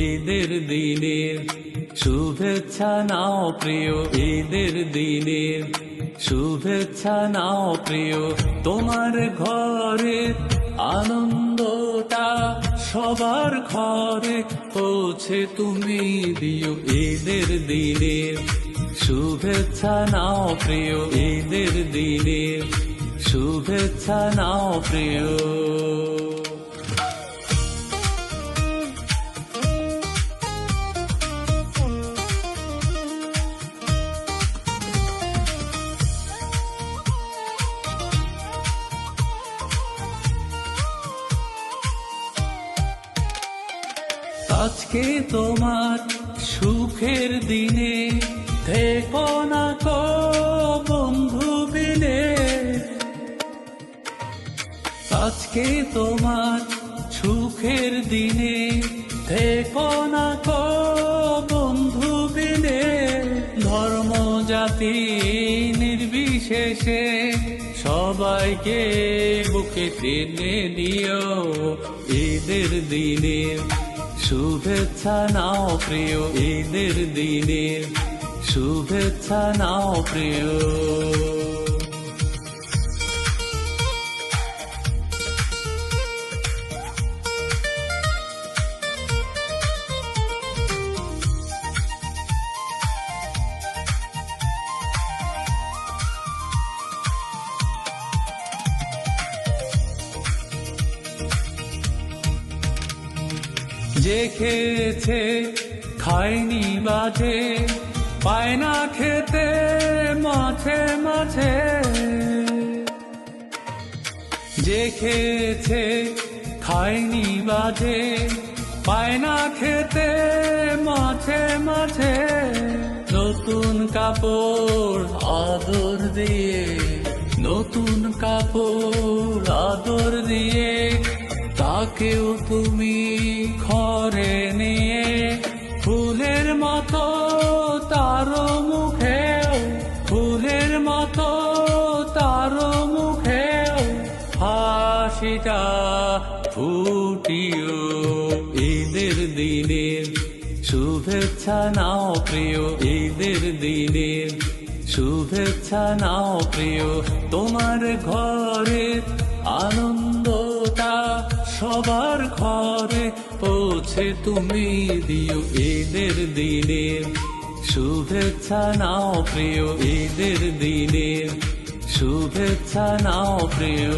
ঈদের দিনের শুভেচ্ছা নাও প্রিয়, ঈদের দিনের শুভেচ্ছা নাও প্রিয়। তোমার ঘরে আনন্দটা সবার ঘরে পৌঁছে তুমি দিও। ঈদের দিনের শুভেচ্ছা নাও প্রিয়, ঈদের দিনের শুভেচ্ছা নাও প্রিয়। আজকে তোমার সুখের দিনে থেকো না কো বন্ধু বিনে। আজকে তোমার সুখের দিনে থেকো না কো বন্ধু বিনে। ধর্ম জাতি নির্বিশেষে সবাইকে বুকে টেনে নিও। ঈদের দিনের শুভেচ্ছা নাও প্রিয়, ঈদের দিনের শুভেচ্ছা নাও প্রিয়। যে খেয়েছে খায়নি বাজে, পায় না খেতে মাঝে মাঝে। যে খেয়েছে খায়নি বাজে, পায় না খেতে মাঝে মাঝে। নতুন কাপড় আদর দিয়ে, নতুন কাপড় আদর দিয়ে তাকেও তুমি ঘরে নিয়ে ফুলের মতো তারও মুখেও, ফুলের মতো তারও মুখেও হাসিটা ফুটিও। ঈদের দিনের শুভেচ্ছা নাও প্রিয়, ঈদের দিনের শুভেচ্ছা নাও প্রিয়। তোমার ঘরে আনন্দটা সবার ঘরে পৌঁছে তুমি দিও। ঈদের দিনের শুভেচ্ছা নাও প্রিয়, ঈদের দিনের শুভেচ্ছা নাও প্রিয়।